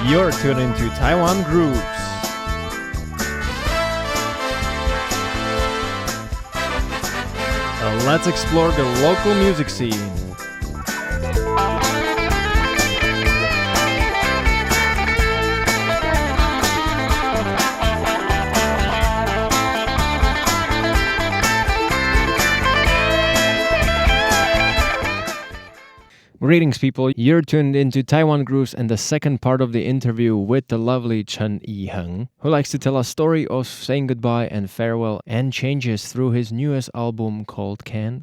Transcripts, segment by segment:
You're tuned into Taiwan Grooves. Let's explore the local music scene. Greetings, people. You're tuned into Taiwan Grooves and the second part of the interview with the lovely Chen Yi-heng, who likes to tell a story of saying goodbye and farewell and changes through his newest album called Cancan.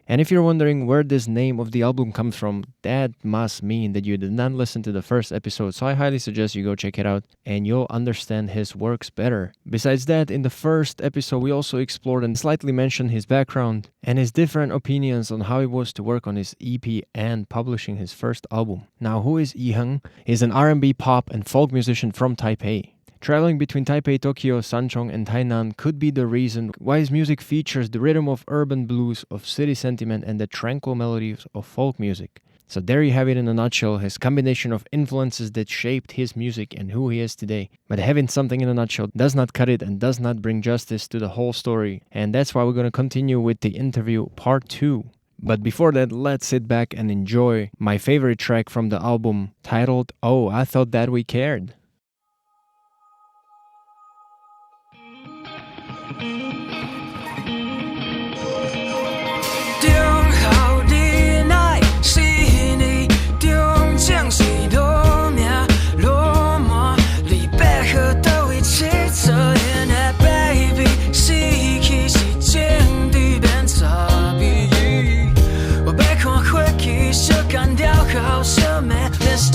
And if you're wondering where this name of the album comes from, that must mean that you did not listen to the first episode, so I highly suggest you go check it out and you'll understand his works better. Besides that, in the first episode, we also explored and slightly mentioned his background and his different opinions on how it was to work on his EP and publishing his first album. Now, who is Yi-heng? He's an R&B, pop, and folk musician from Taipei. Traveling between Taipei, Tokyo, Sanchong, and Tainan could be the reason why his music features the rhythm of urban blues, of city sentiment, and the tranquil melodies of folk music. So there you have it in a nutshell, his combination of influences that shaped his music and who he is today. But having something in a nutshell does not cut it and does not bring justice to the whole story. And that's why we're going to continue with the interview part 2. But before that, let's sit back and enjoy my favorite track from the album, titled Oh, I Thought That We Cared.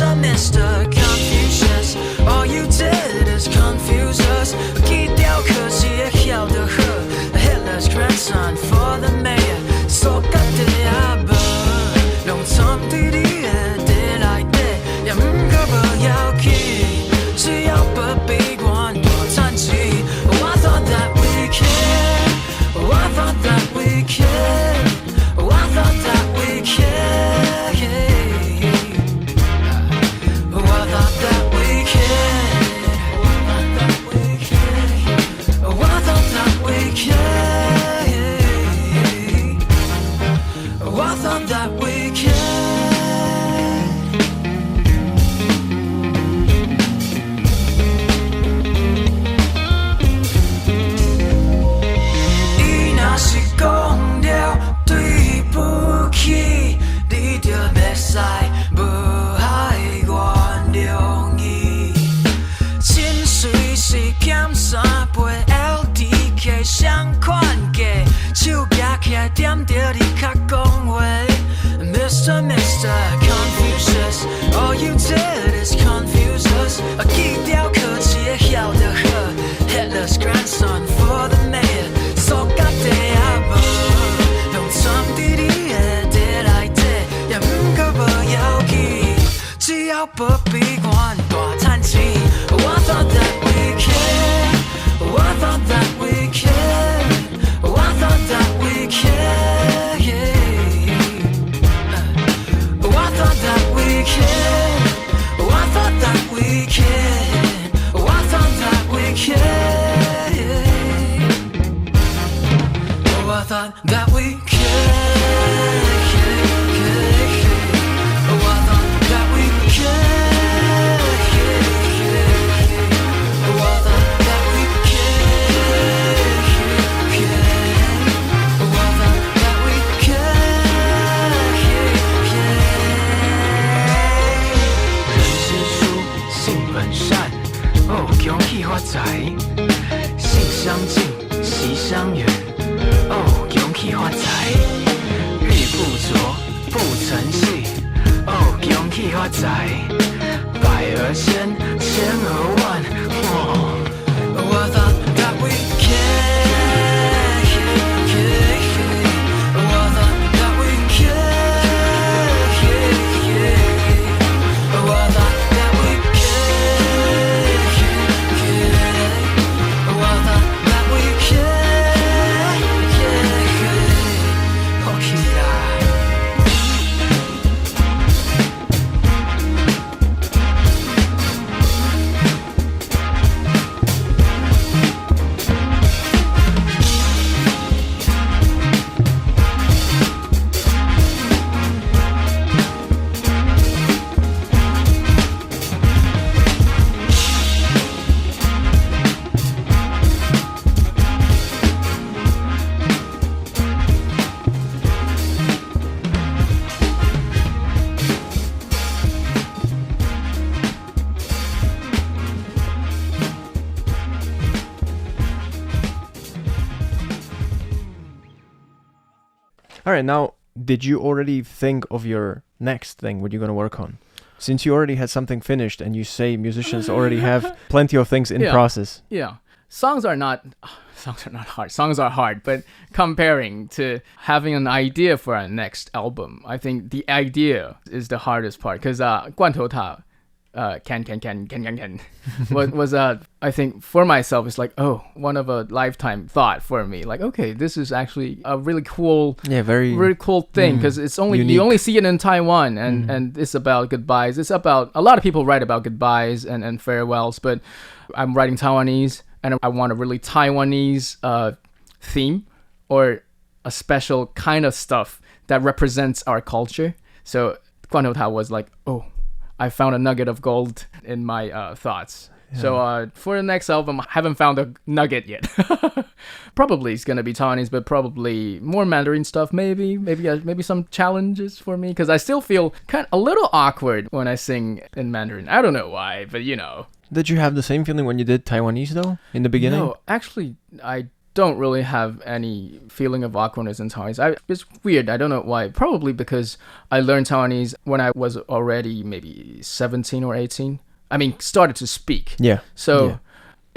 Mr. Confucius, all you did is confuse us. 低调可惜也晓得喝 Hitler's grandson for the mayor. So got the abba 弄错地理的地来地也不可不要紧只要不必管多叹气 I thought that we cared I thought that we cared I thought that we cared Mr. Confucius, all you did is confuse us. 低调可惜也晓得喝 Hitler's grandson for the mayor. So got the abba 弄错地理的地来地也不可不要紧只要不必管大叹气 I thought that we cared I thought that we cared I thought that we cared that we All right, now, did you already think of your next thing, what you're going to work on? Since you already had something finished and you say musicians already have plenty of things in process. Yeah. Songs are not hard. Songs are hard, but comparing to having an idea for our next album, I think the idea is the hardest part. Because 罐头塔 cancan was I think for myself it's like one of a lifetime thought for me, like okay, this is actually a really cool very cool thing, because it's only unique. You only see it in Taiwan, and it's about goodbyes. It's about a lot of people write about goodbyes and farewells, but I'm writing Taiwanese, and I want a really Taiwanese theme or a special kind of stuff that represents our culture. So 罐头塔 was like, I found a nugget of gold in my thoughts. Yeah. So for the next album, I haven't found a nugget yet. Probably it's gonna be Taiwanese, but probably more Mandarin stuff. Maybe some challenges for me, because I still feel kind of a little awkward when I sing in Mandarin. I don't know why, but you know. Did you have the same feeling when you did Taiwanese though in the beginning? No, actually, I don't really have any feeling of awkwardness in Taiwanese. It's weird. I don't know why. Probably because I learned Taiwanese when I was already maybe 17 or 18. I mean, started to speak. Yeah. So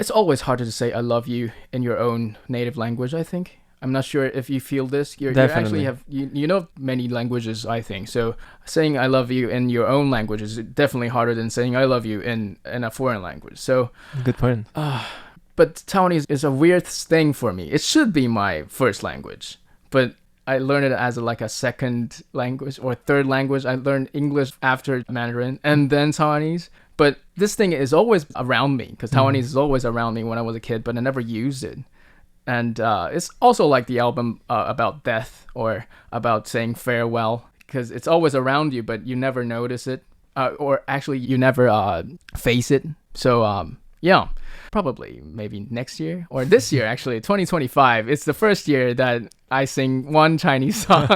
it's always harder to say I love you in your own native language, I think. I'm not sure if you feel this. You actually have, you know many languages, I think. So saying I love you in your own language is definitely harder than saying I love you in a foreign language. So good point. But Taiwanese is a weird thing for me. It should be my first language, but I learned it as like a second language or third language. I learned English after Mandarin and then Taiwanese. But this thing is always around me, because Taiwanese is always around me when I was a kid, but I never used it. And it's also like the album about death or about saying farewell, because it's always around you, but you never notice it. Or actually, you never face it. So, yeah, probably maybe next year or this year, actually, 2025. It's the first year that I sing one Chinese song.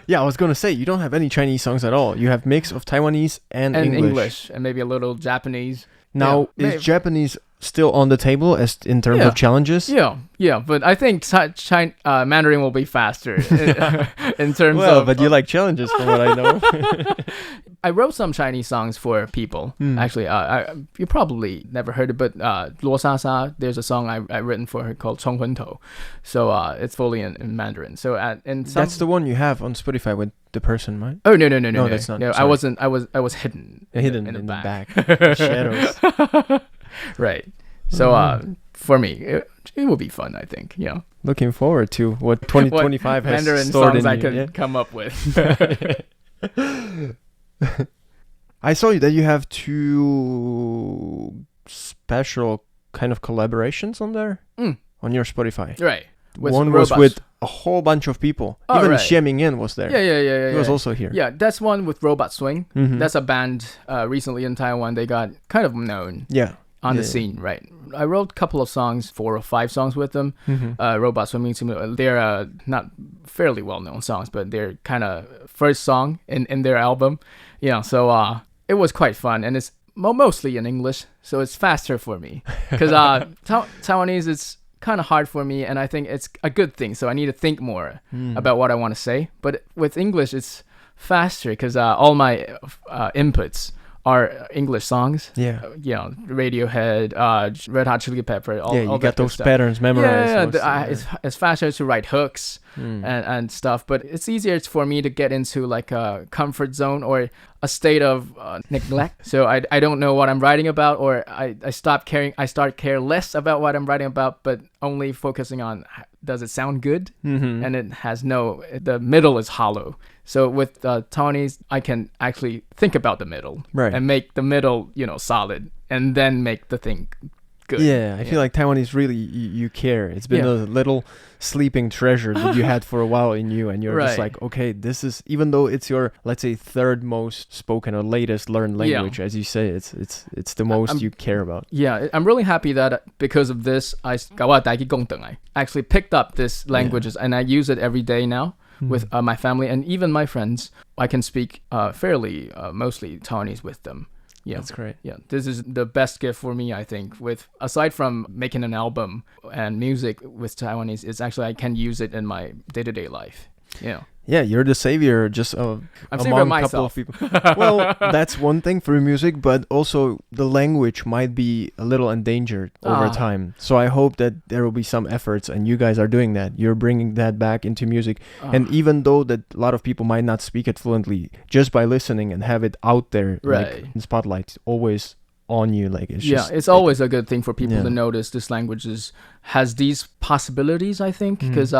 Yeah, I was going to say, you don't have any Chinese songs at all. You have mix of Taiwanese and English. And maybe a little Japanese. Now, is Japanese still on the table as in terms of challenges? Yeah, but I think Mandarin will be faster in terms of... Well, but you like challenges from what I know. I wrote some Chinese songs for people. Actually, you probably never heard it, but Luo Sa Sa, there's a song I written for her called 冲昏头. So it's fully in Mandarin. So that's the one you have on Spotify with the person, right? Oh, no, that's not. No, I wasn't. I was hidden. Hidden in the back. Shadows. Right. So for me, it will be fun, I think. Yeah. Looking forward to what 2025 has Mandarin stored songs in I you, can come up with. I saw that you have 2 special kind of collaborations on there on your Spotify. Right. One was with a whole bunch of people. Even Xie Mingyan was there. Yeah. He was also here. Yeah, that's one with Robot Swing. That's a band recently in Taiwan. They got kind of known. On the scene, right? I wrote a couple of songs, 4 or 5 songs with them. Robot Swimming Team, they're not fairly well-known songs, but they're kind of first song in their album. Yeah, so it was quite fun, and it's mostly in English, so it's faster for me. Because Taiwanese is kind of hard for me, and I think it's a good thing, so I need to think more about what I want to say. But with English, it's faster, because all my inputs are English songs. Radiohead, Red Hot Chili Pepper. All you got those stuff. Patterns memorized. It's faster to write hooks and stuff, but it's easier for me to get into like a comfort zone or a state of neglect. So I don't know what I'm writing about, or I start care less about what I'm writing about, but only focusing on does it sound good, and it has the middle is hollow. So with Taiwanese, I can actually think about the middle, and make the middle, solid, and then make the thing good. Yeah, I feel like Taiwanese really, you care. It's been a little sleeping treasure that you had for a while in you, and you're just like, okay, this is, even though it's your, let's say, third most spoken or latest learned language, as you say, it's the most you care about. Yeah, I'm really happy that because of this, I actually picked up this languages, and I use it every day now. With my family and even my friends, I can speak fairly mostly Taiwanese with them. Yeah, that's great. Yeah, this is the best gift for me, I think. Aside from making an album and music with Taiwanese, it's actually I can use it in my day-to-day life. Yeah. Yeah, you're the savior just I'm among saving a couple myself. of people. Well, that's one thing for music, but also the language might be a little endangered over time. So I hope that there will be some efforts, and you guys are doing that. You're bringing that back into music. And even though that a lot of people might not speak it fluently, just by listening and have it out there, Right. like in spotlight, always on you, like it's Yeah, just it's always a good thing for people Yeah. to notice this language has these possibilities, I think, because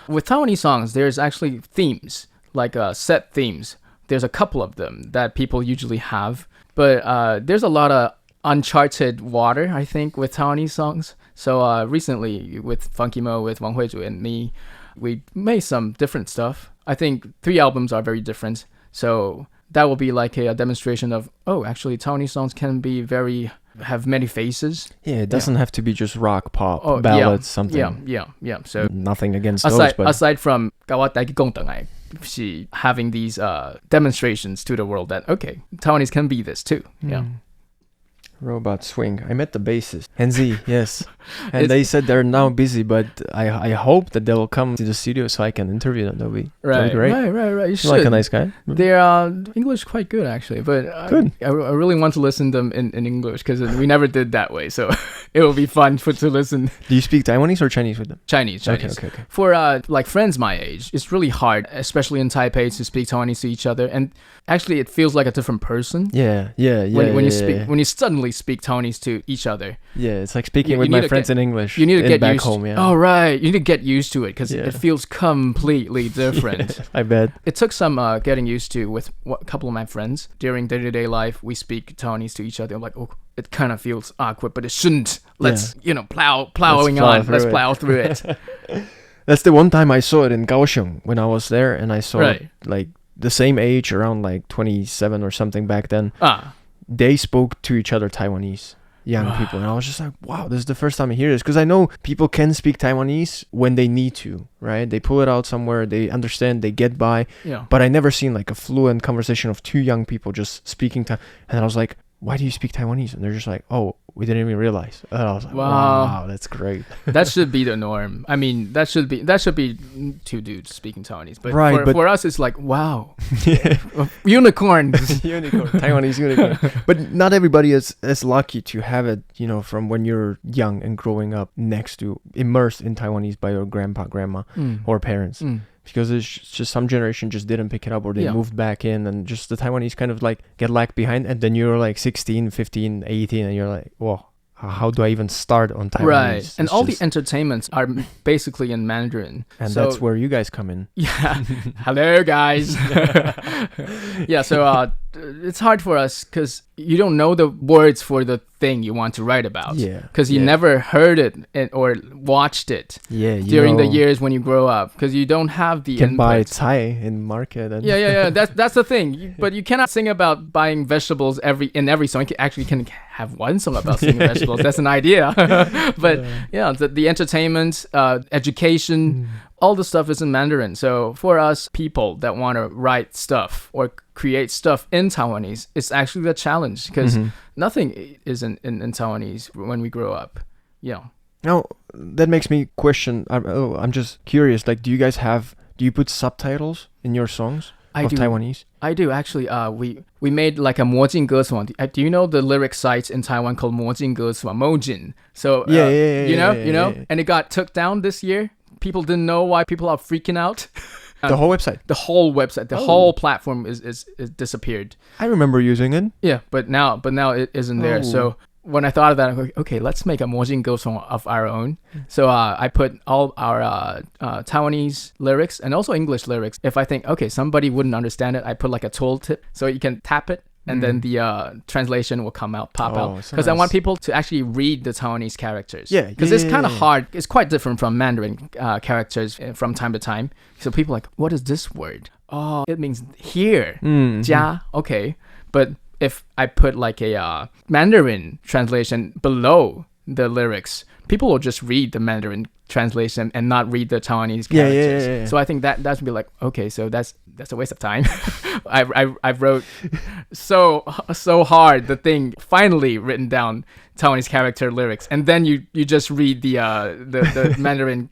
with Taiwanese songs, there's actually themes, like set themes. There's a couple of them that people usually have, but there's a lot of uncharted water, I think, with Taiwanese songs. So recently, with Funky Mo, with Wang Huizhu and me, we made some different stuff. I think 3 albums are very different. So that will be like a demonstration of, actually Taiwanese songs can be have many faces. Yeah, it doesn't have to be just rock, pop, Oh, ballads, something. Yeah. So Nothing against those, but aside from having these demonstrations to the world that, okay, Taiwanese can be this too. Yeah. Robot Swing. I met the bassist. Henzi, yes. And they said they're now busy, but I hope that they'll come to the studio so I can interview them. That'll be Right. great. Right. You You're should. like a nice guy. Their English quite good actually, but Good. I really want to listen to them in English because we never did that way. So it will be fun to listen Do you speak Taiwanese or Chinese with them? Chinese. Okay. For like friends my age, it's really hard, especially in Taipei, to speak Taiwanese to each other. And actually, it feels like a different person. Yeah. When you suddenly speak Taiwanese to each other. Yeah, it's like speaking You with need my to friends get- in English. You need to get back used. home. Yeah. Oh right, you need to get used to it because Yeah. it feels completely different. I bet. It took some getting used to with a couple of my friends. During day-to-day life, we speak Taiwanese to each other. I'm like, it kind of feels awkward, but it shouldn't. Let's Let's plow through it. That's the one time I saw it in Kaohsiung when I was there, and I saw Right. like the same age, around like 27 or something back then. They spoke to each other Taiwanese, young people, and I was just like, wow, this is the first time I hear this, because I know people can speak Taiwanese when they need to, right? They pull it out somewhere, they understand, they get by. Yeah. But I never seen like a fluent conversation of 2 young people just speaking and I was like, why do you speak Taiwanese? And they're just like, oh, we didn't even realize. And I was like, wow, that's great. That should be the norm. I mean, that should be 2 dudes speaking Taiwanese. But, Right, but for us, it's like, wow, unicorns. Unicorn, Taiwanese unicorn. But not everybody is as lucky to have it, from when you're young and growing up immersed in Taiwanese by your grandpa, grandma, or parents. Because it's just some generation just didn't pick it up, or they moved back in, and just the Taiwanese kind of like get lagged behind, and then you're like 16, 15, 18, and you're like, whoa, how do I even start on Taiwanese? Right. And It's all just- the entertainments are basically in Mandarin. And So- that's where you guys come in. Yeah. Hello, guys. Yeah. So it's hard for us because you don't know the words for the thing you want to write about. Yeah, Because you yeah. never heard it or watched it Yeah, during the years when you grow up. Because you don't have the you can buy input. Thai in market. And Yeah. That's the thing. But you cannot sing about buying vegetables in every song. You actually can have one song about singing vegetables. That's an idea. But the entertainment, education, all the stuff is in Mandarin. So for us people that want to write stuff or create stuff in Taiwanese, it's actually the challenge because nothing is in Taiwanese when we grow up. Yeah. Now, that makes me question. I'm just curious. Like, do you put subtitles in your songs of Taiwanese? I do actually. We made like a 魔镜歌词. Do you know the lyric site in Taiwan called 魔镜歌词? 魔镜. So Yeah. you know, and it got took down this year. People didn't know why people are freaking out. The whole website. The whole website, the whole platform is disappeared. I remember using it. Yeah, but now it isn't there. So when I thought of that, I'm like, okay, let's make a 魔镜歌 song of our own. So I put all our Taiwanese lyrics and also English lyrics. If I think, okay, somebody wouldn't understand it, I put like a tooltip so you can tap it. And then the translation will pop out. so Because I nice. want people to actually read the Taiwanese characters. Yeah, Because yeah, it's yeah, kind of yeah. hard. It's quite different from Mandarin characters from time to time. So people are like, what is this word? Oh, it means here. 家. Okay. But if I put like a Mandarin translation below the lyrics, people will just read the Mandarin translation and not read the Taiwanese characters. Yeah. So I think that should be like, okay, so that's a waste of time. I wrote so hard the thing, finally written down Taiwanese character lyrics, and then you just read the Mandarin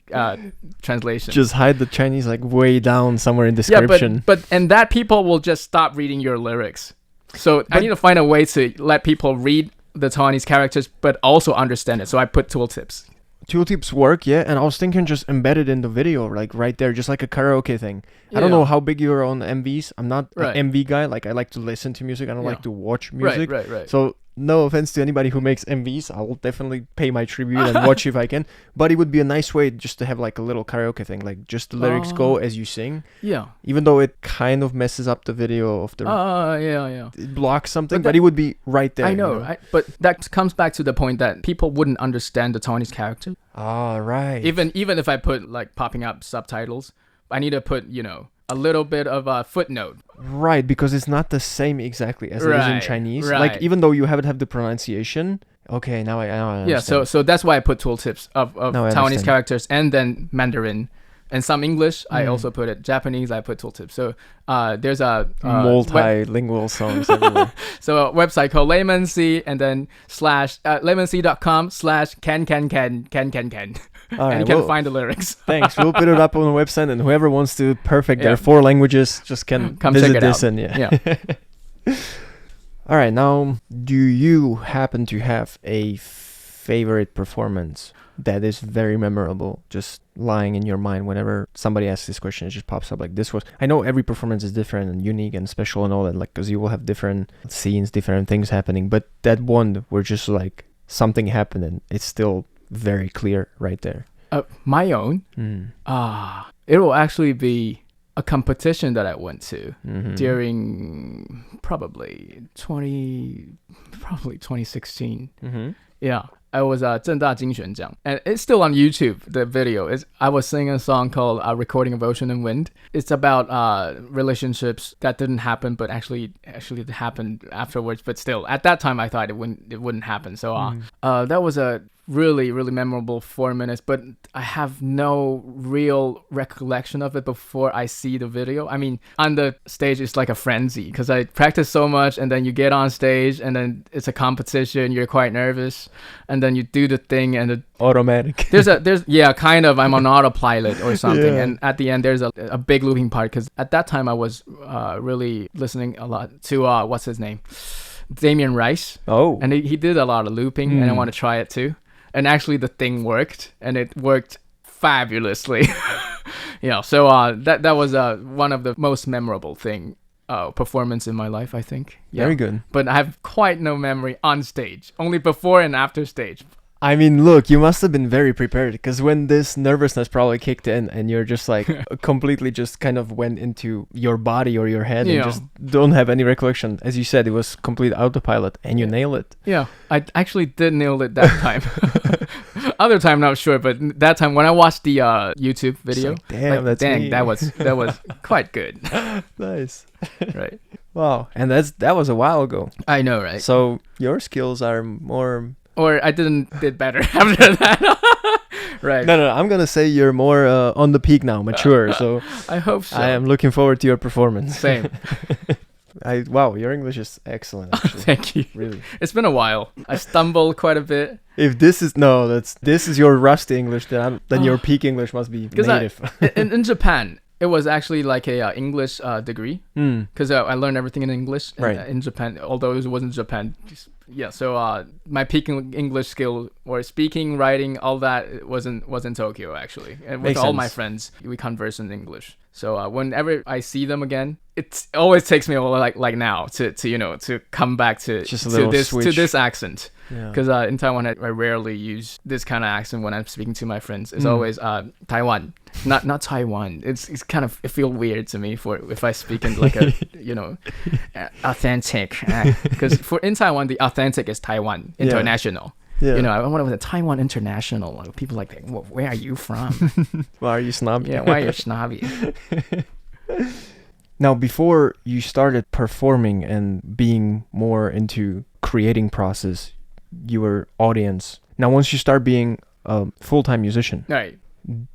translation. Just hide the Chinese like way down somewhere in description. Yeah, but that people will just stop reading your lyrics. So I need to find a way to let people read the Taiwanese characters but also understand it. So I put tooltips. Tooltips work, yeah, and I was thinking just embedded in the video, like right there, just like a karaoke thing. I don't know how big you are on MVs. I'm not an MV guy. Like, I like to listen to music. I don't like to watch music. Right. So no offense to anybody who makes MVs. I will definitely pay my tribute and watch if I can. But it would be a nice way just to have like a little karaoke thing, like just the lyrics go as you sing. Yeah. Even though it kind of messes up the video of the. Yeah. It blocks something, but it would be right there. I know. But that comes back to the point that people wouldn't understand the Taiwanese character. Right. Even if I put like popping up subtitles, I need to put a little bit of a footnote. Right, because it's not the same exactly as it is in Chinese. Right. Like, even though you haven't have the pronunciation. Okay, now I understand. Yeah, so that's why I put tooltips of Taiwanese characters and then Mandarin. And some English, I also put it. Japanese, I put tooltips. So there's a multilingual songs everywhere. So a website called laymanc and then laymanc.com/cancancan. All right, and you can find the lyrics. Thanks. We'll put it up on the website, and whoever wants to perfect their 4 languages just can come visit check it this out. and All right, now, do you happen to have a favorite performance that is very memorable, just lying in your mind whenever somebody asks this question? It just pops up like this was. I know every performance is different and unique and special and all that, like, because you will have different scenes, different things happening, but that one where just like something happened and it's still very clear right there. My own? It will actually be a competition that I went to during probably 2016. Yeah. I was 正大金选奖, and it's still on YouTube. The video is I was singing a song called "Recording of Ocean and Wind." It's about relationships that didn't happen, but actually it happened afterwards. But still, at that time, I thought it wouldn't happen. So that was a really, really memorable 4 minutes, but I have no real recollection of it before I see the video. I mean, on the stage, it's like a frenzy because I practice so much, and then you get on stage, and then it's a competition. You're quite nervous, and then you do the thing, and automatic. There's kind of, I'm on autopilot or something, and at the end there's a big looping part because at that time I was really listening a lot to what's his name, Damien Rice. And he did a lot of looping, and I want to try it too. And actually the thing worked, and it worked fabulously. So that was one of the most memorable performance in my life, I think. Very good. But I have quite no memory on stage, only before and after stage. I mean, look, you must have been very prepared, because when this nervousness probably kicked in and you're just like completely just kind of went into your body or your head and just don't have any recollection. As you said, it was complete autopilot and you nail it. Yeah, I actually did nail it that time. Other time, not sure, but that time when I watched the YouTube video, that was quite good. Nice. Right. Wow, and that was a while ago. I know, right? So your skills are more... Or I did better after that. Right. No, I'm going to say you're more on the peak now, mature. So I hope so. I am looking forward to your performance. Same. Wow, your English is excellent, actually. Thank you. Really. It's been a while. I stumbled quite a bit. If this is your rusty English, then your peak English must be native. In Japan, it was actually like a English degree, because I learned everything in English in Japan, although it wasn't Japan. So my peak English skill, or speaking, writing, all that was in Tokyo, actually. And with all my friends, we converse in English. So whenever I see them again, it always takes me like now to come back to this accent. Because in Taiwan, I rarely use this kind of accent when I'm speaking to my friends. It's always Taiwan, not Taiwan. It's kind of, it feels weird to me if I speak in like a authentic. Because in Taiwan, the authentic is Taiwan International. Yeah. I wonder with the Taiwan International, people like, well, where are you from? Why are you snobby? Yeah, why are you snobby? Now, before you started performing and being more into creating process, your audience Now, once you start being a full-time musician, Right.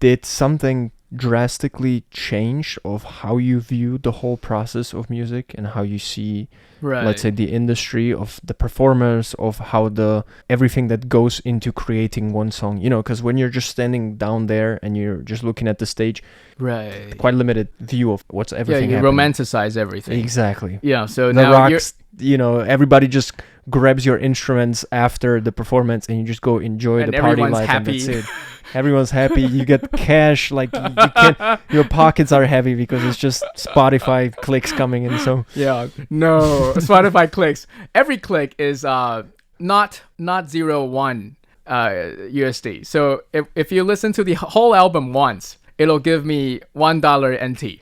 did something drastically change of how you view the whole process of music and how you see, Right. let's say, the industry of the performers, of how the everything that goes into creating one song? You know, because when you're just standing down there and you're just looking at the stage, Right. quite limited view of what's Yeah, everything you happening. romanticize everything. Exactly. Yeah, so The now you're rocks, you know, everybody just grabs your instruments after the performance and you just go enjoy And the party everyone's life happy. and that's it. Everyone's happy. You get cash, like you can't, your pockets are heavy because it's just Spotify clicks coming in. So yeah, no, Spotify clicks. Every click is not 0.1 USD. So if you listen to the whole album once, it'll give me $1 NT.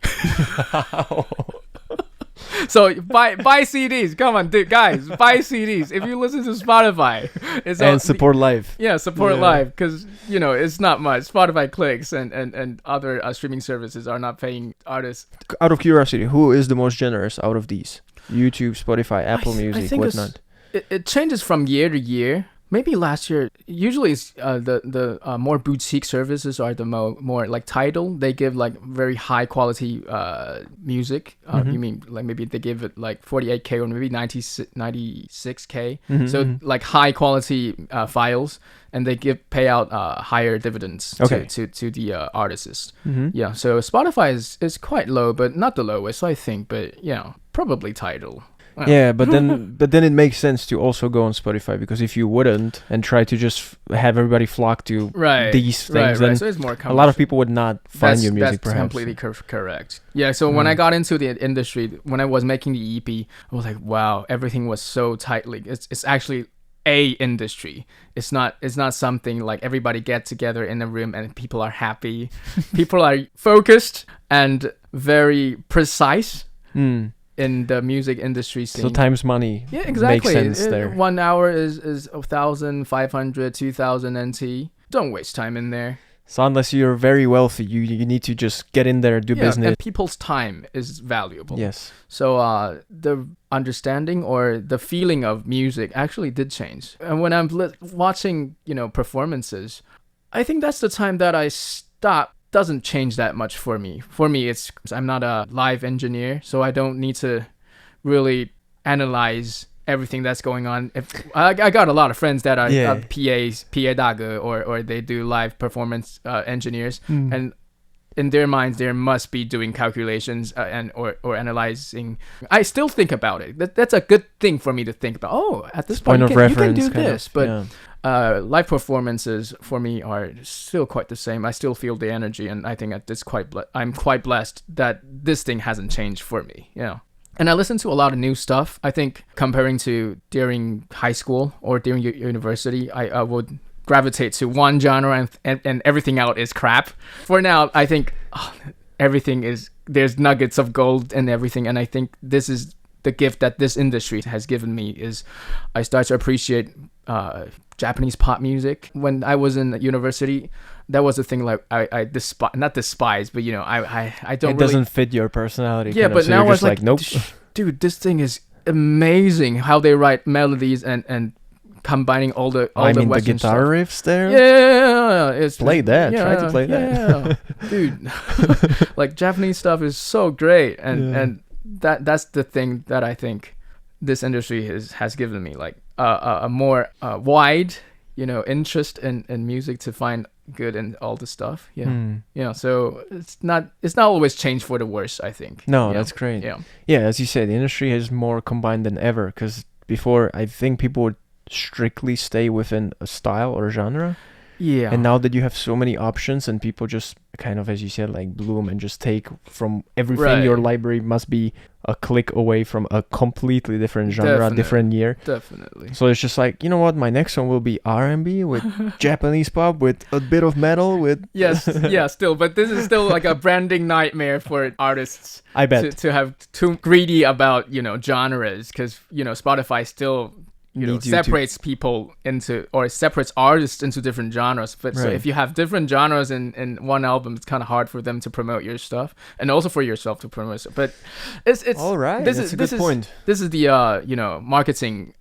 So buy CDs. Come on, dude, guys, buy CDs. If you listen to Spotify, and support live. Yeah, support live, because you know it's not much. Spotify clicks and other streaming services are not paying artists. Out of curiosity, who is the most generous out of these? YouTube, Spotify, Apple I Music, think whatnot. It changes from year to year. Maybe last year, usually it's the more boutique services are the more like Tidal. They give like very high quality music. You mean like maybe they give it like 48K or maybe 96K. So like high quality files, and they pay out higher dividends to the artists. Yeah. So Spotify is quite low, but not the lowest, I think. But yeah, probably Tidal. Yeah, but then it makes sense to also go on Spotify, because if you wouldn't and try to just have everybody flock to these things, then so it's more a lot of people would not find your music. That's perhaps completely correct. Yeah, so when I got into the industry, when I was making the EP, I was like, wow, everything was so tightly. It's actually a industry. It's not something like everybody get together in a room and people are happy. People are focused and very precise. In the music industry scene. So times money. Yeah, exactly. Makes sense there. 1 hour is 1,500, 2,000 NT. Don't waste time in there. So unless you're very wealthy, you need to just get in there, do business. And people's time is valuable. Yes. So the understanding or the feeling of music actually did change. And when I'm watching, performances, I think that's the time that I stop. Doesn't change that much for me. For me, I'm not a live engineer, so I don't need to really analyze everything that's going on. If I got a lot of friends that are PAs, PA 大哥, or they do live performance engineers, and in their minds, they must be doing calculations or analyzing. I still think about it. That's a good thing for me to think about. Oh, at this point, you can do this, but. Live performances for me are still quite the same. I still feel the energy, and I think I'm quite blessed that this thing hasn't changed for me. And I listen to a lot of new stuff. I think comparing to during high school or during university, I would gravitate to one genre and everything else is crap. For now, I think there's nuggets of gold and everything, and I think this is the gift that this industry has given me is I start to appreciate Japanese pop music. When I was in university, that was a thing like I not despise, but I don't. It doesn't fit your personality. Yeah, but so now I was like, nope. Dude, this thing is amazing. How they write melodies and combining all the Western the guitar stuff. Riffs there. Yeah, play that. Try to play that. Yeah, dude. Like Japanese stuff is so great, and that's the thing that I think this industry has given me, like a more wide, interest in music to find good in all the stuff. So it's not always changed for the worse, I think. No, that's great. Yeah, as you said, the industry is more combined than ever, because before I think people would strictly stay within a style or genre. Yeah. And now that you have so many options and people just kind of, as you said, like bloom and just take from everything, your library must be a click away from a completely different genre, different year. Definitely. So it's just like, you know what, my next song will be R&B with Japanese pop with a bit of metal with... Yes, still. But this is still like a branding nightmare for artists. I bet. To have too greedy about, genres, because, Spotify still... separates people into, or separates artists into different genres. But so if you have different genres in one album, it's kind of hard for them to promote your stuff, and also for yourself to promote it. But it's all right. That's a good point. This is the marketing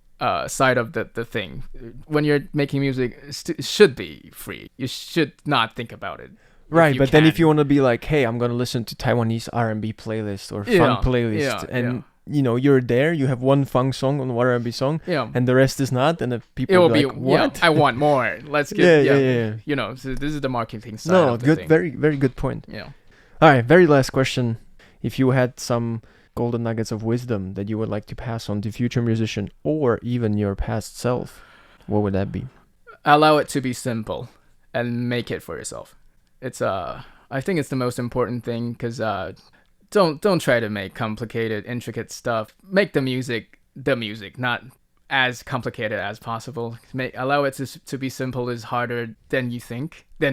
side of the thing. When you're making music, it should be free. You should not think about it. Right, but then if you want to be like, hey, I'm gonna listen to Taiwanese R&B playlist or funk playlist, and you know you're there, you have one funk song and one R&B song, and the rest is not, and the people will be like, what? I want more. Let's get yeah. You know, so this is the marketing side. No, of the good, thing. very very good point. Yeah. All right, very last question. If you had some golden nuggets of wisdom that you would like to pass on to future musician or even your past self, what would that be? Allow it to be simple and make it for yourself. It's I think it's the most important thing, because don't try to make complicated, intricate stuff. Make the music, not as complicated as possible. Allow it to be simple is harder than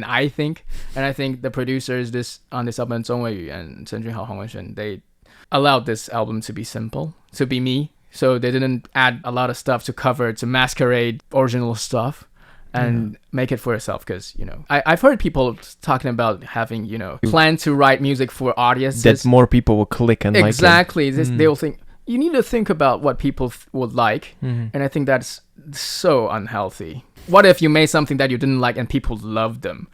I think. And I think the producers on this album, Zhong Weiyu and Chen Yi-heng, Hong Wenxuan, they allowed this album to be simple, to be me. So they didn't add a lot of stuff to masquerade original stuff. And make it for yourself, because I've heard people talking about having plan to write music for audiences that more people will click and exactly like it. They'll think you need to think about what people would like, and I think that's so unhealthy. What if you made something that you didn't like and people loved them?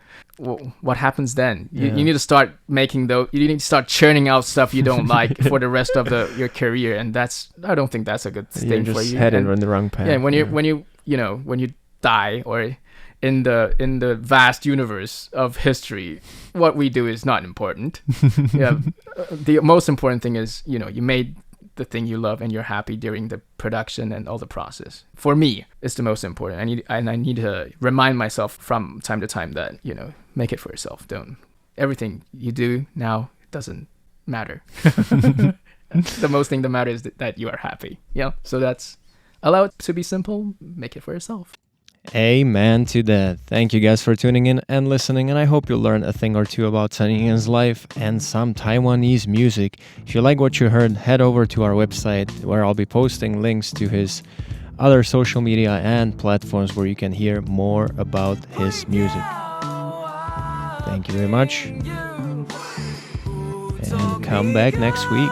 What happens then? You need to start making you need to start churning out stuff you don't like for the rest of your career, and I don't think that's a good thing for you. Heading in the wrong path. Yeah, when you die, or in the vast universe of history, what we do is not important. The most important thing is you made the thing you love and you're happy during the production and all the process. For me, it's the most important. I need to remind myself from time to time that make it for yourself. Don't everything you do now doesn't matter. The most thing that matters is that you are happy. So that's allow it to be simple. Make it for yourself. Amen to that. Thank you guys for tuning in and listening, and I hope you learned a thing or two about Chen Yi-heng's life and some Taiwanese music. If you like what you heard, head over to our website, where I'll be posting links to his other social media and platforms where you can hear more about his music. Thank you very much, and come back next week.